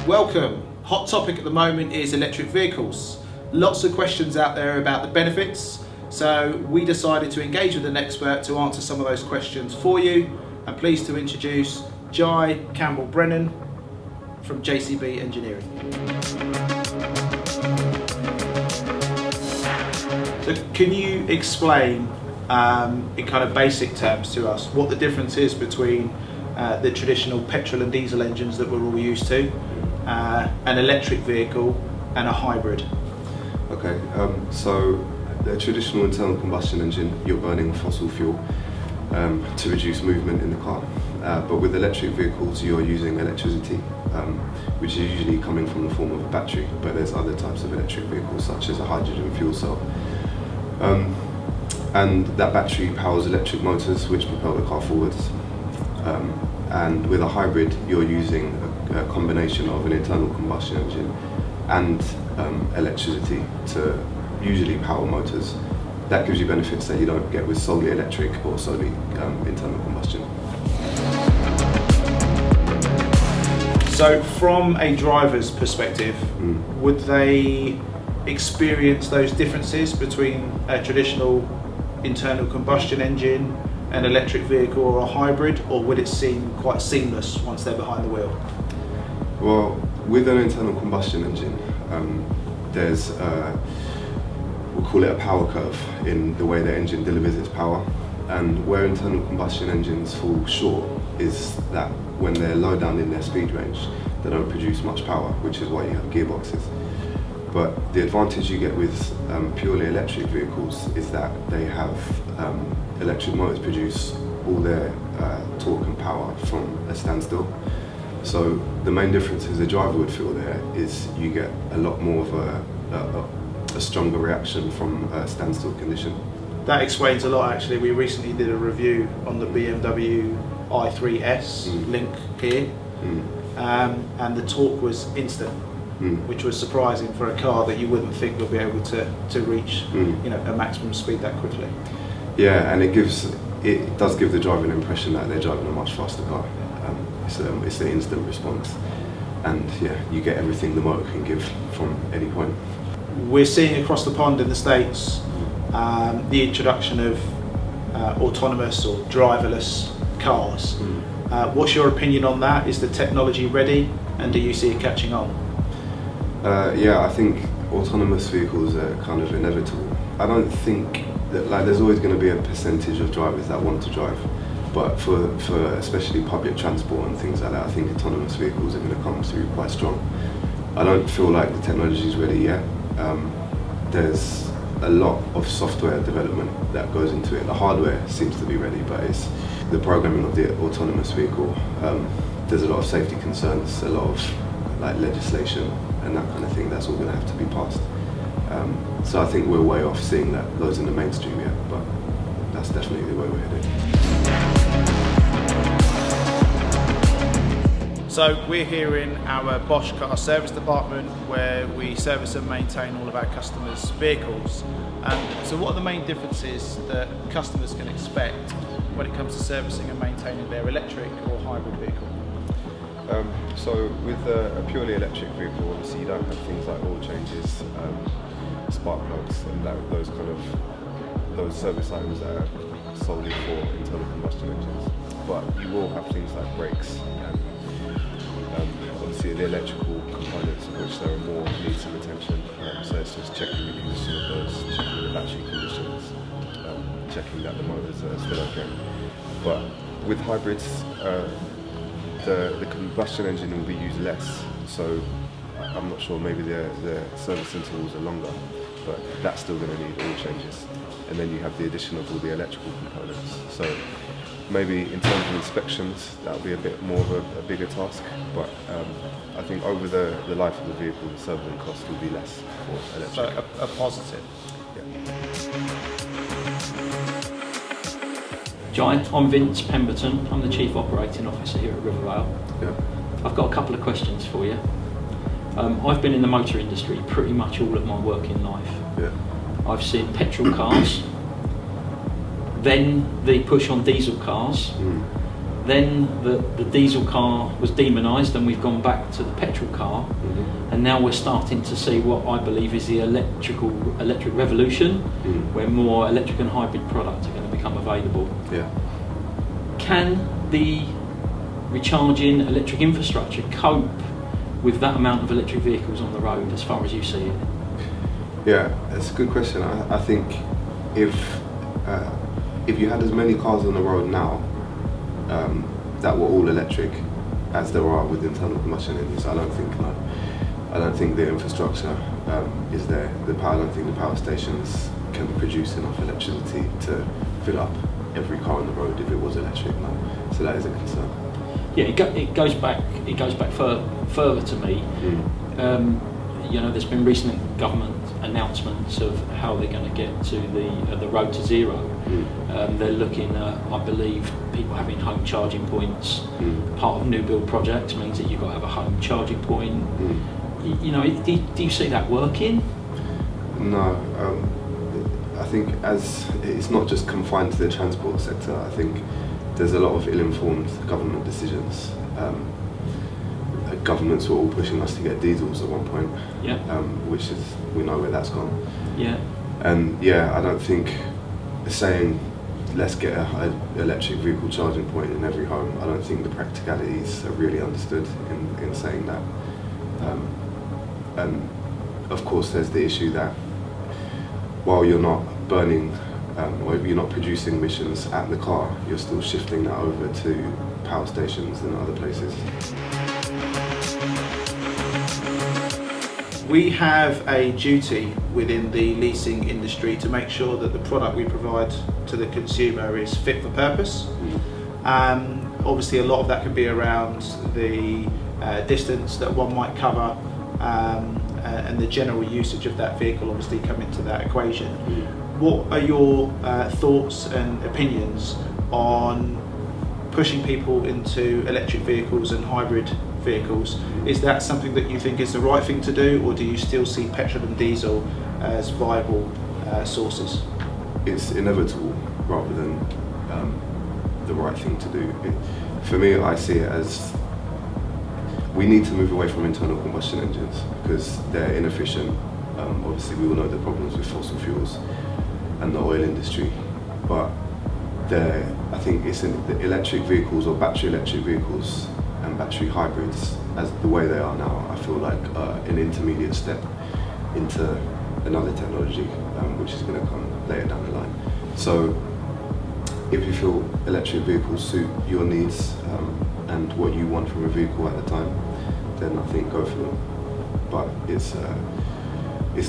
Welcome. Hot topic at the moment is electric vehicles. Lots of questions out there about the benefits, so we decided to engage with an expert to answer some of those questions for you. I'm pleased to introduce Jai Campbell-Brennan from JCB Engineering. So can you explain in kind of basic terms to us what the difference is between the traditional petrol and diesel engines that we're all used to, an electric vehicle and a hybrid? Okay, so the traditional internal combustion engine, you're burning fossil fuel to reduce movement in the car. But with electric vehicles, you're using electricity, which is usually coming from the form of a battery, but there's other types of electric vehicles, such as a hydrogen fuel cell. And that battery powers electric motors, which propel the car forwards. And with a hybrid, you're using a combination of an internal combustion engine and electricity to usually power motors. That gives you benefits that you don't get with solely electric or solely internal combustion. So from a driver's perspective, would they experience those differences between a traditional internal combustion engine, an electric vehicle or a hybrid, or would it seem quite seamless once they're behind the wheel? Well, with an internal combustion engine, there's we'll call it a power curve in the way the engine delivers its power, and where internal combustion engines fall short is that when they're low down in their speed range, they don't produce much power, which is why you have gearboxes. But the advantage you get with purely electric vehicles is that they have electric motors produce all their torque and power from a standstill. So the main difference as a driver would feel there is you get a lot more of a stronger reaction from a standstill condition. That explains a lot actually. We recently did a review on the BMW i3S Link here, and the torque was instant. Which was surprising for a car that you wouldn't think would be able to reach a maximum speed that quickly. Yeah, and it does give the driver an impression that they're driving a much faster car. It's an instant response, and yeah, you get everything the motor can give from any point. We're seeing across the pond in the States the introduction of autonomous or driverless cars. What's your opinion on that? Is the technology ready, and do you see it catching on? Yeah, I think autonomous vehicles are kind of inevitable. I don't think that there's always going to be a percentage of drivers that want to drive, but for especially public transport and things like that, I think autonomous vehicles are going to come through quite strong. I don't feel like the technology is ready yet. There's a lot of software development that goes into it. The hardware seems to be ready, but it's the programming of the autonomous vehicle. There's a lot of safety concerns, a lot of legislation and that kind of thing that's all going to have to be passed. So I think we're way off seeing those in the mainstream yet, but that's definitely the way we're headed. So we're here in our Bosch car service department where we service and maintain all of our customers' vehicles. So what are the main differences that customers can expect when it comes to servicing and maintaining their electric or hybrid vehicle? So with a purely electric vehicle, obviously you don't have things like oil changes, spark plugs, and those service items that are solely for internal combustion engines. But you will have things like brakes and obviously the electrical components, of which there are more needs some attention. So it's just checking the condition of those, checking the battery conditions, checking that the motors are still okay. But with hybrids, the combustion engine will be used less, so I'm not sure, maybe the service intervals are longer, but that's still going to need oil changes. And then you have the addition of all the electrical components. So maybe in terms of inspections, that'll be a bit more of a bigger task, but I think over the life of the vehicle, the servicing cost will be less for electric. So a positive. Yeah. Jai, I'm Vince Pemberton. I'm the Chief Operating Officer here at Rivervale. Yeah. I've got a couple of questions for you. I've been in the motor industry pretty much all of my working life. Yeah. I've seen petrol cars, then the push on diesel cars, Then the diesel car was demonised, and we've gone back to the petrol car, and now we're starting to see what I believe is the electric revolution, where more electric and hybrid products are going to become available. Yeah. Can the recharging electric infrastructure cope with that amount of electric vehicles on the road, as far as you see it? Yeah, it's a good question. I think if you had as many cars on the road now that were all electric as there are with internal combustion engines, I don't think the infrastructure is there. I don't think the power stations can produce enough electricity to fill up every car on the road if it was electric now. So that is a concern. Yeah, it goes back further to me. There's been recent government announcements of how they're going to get to the road to zero. They're looking at, I believe, people having home charging points. Part of new build projects means that you've got to have a home charging point. Do you see that working? No, I think as it's not just confined to the transport sector. I think there's a lot of ill-informed government decisions. Governments were all pushing us to get diesels at one point, which is, we know where that's gone. Yeah. And I don't think saying let's get an electric vehicle charging point in every home, I don't think the practicalities are really understood in saying that. And of course there's the issue that while you're not burning or if you're not producing emissions at the car, you're still shifting that over to power stations and other places. We have a duty within the leasing industry to make sure that the product we provide to the consumer is fit for purpose. Obviously a lot of that can be around the distance that one might cover and the general usage of that vehicle obviously come into that equation. What are your thoughts and opinions on pushing people into electric vehicles and hybrid vehicles? Is that something that you think is the right thing to do, or do you still see petrol and diesel as viable sources? It's inevitable rather than the right thing to do. For me, I see it as we need to move away from internal combustion engines because they're inefficient. Obviously, we all know the problems with fossil fuels and the oil industry, but I think it's in the electric vehicles or battery electric vehicles and battery hybrids, as the way they are now, I feel like an intermediate step into another technology which is going to come later down the line. So if you feel electric vehicles suit your needs and what you want from a vehicle at the time, then I think go for them. But it's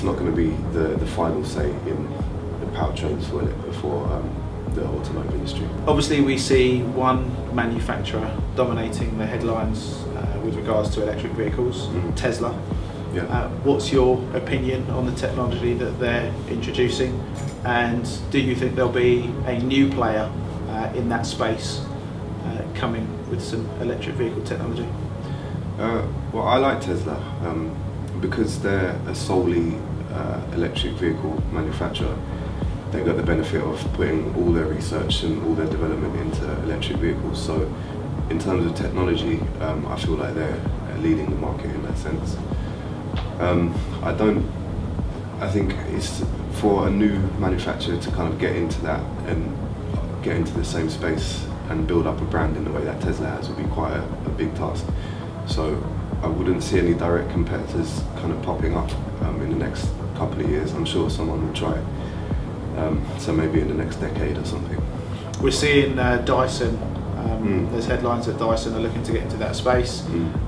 not going to be the final say in the powertrains for the automotive industry. Obviously we see one manufacturer dominating the headlines with regards to electric vehicles, Tesla. What's your opinion on the technology that they're introducing, and do you think there'll be a new player in that space coming with some electric vehicle technology? Well, I like Tesla because they're a solely electric vehicle manufacturer. They got the benefit of putting all their research and all their development into electric vehicles. So in terms of technology, I feel like they're leading the market in that sense. I think it's for a new manufacturer to kind of get into that and get into the same space and build up a brand in the way that Tesla has would be quite a big task. So I wouldn't see any direct competitors kind of popping up in the next couple of years. I'm sure someone will try it. So maybe in the next decade or something. We're seeing Dyson. There's headlines that Dyson are looking to get into that space.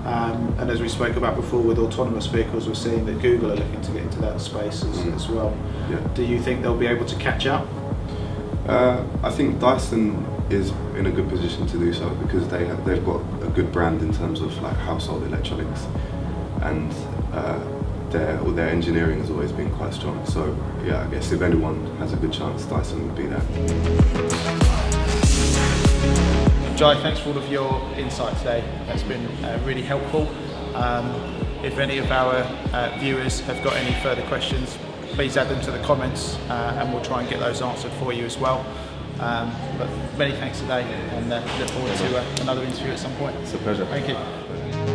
And as we spoke about before with autonomous vehicles, we're seeing that Google are looking to get into that space as well. Yeah. Do you think they'll be able to catch up? I think Dyson is in a good position to do so because they've got a good brand in terms of like household electronics, and their engineering has always been quite strong. So I guess if anyone has a good chance, Dyson would be there. Jai, thanks for all of your insight today. That's been really helpful. If any of our viewers have got any further questions, please add them to the comments and we'll try and get those answered for you as well. But many thanks today, and look forward to another interview at some point. It's a pleasure. Thank you.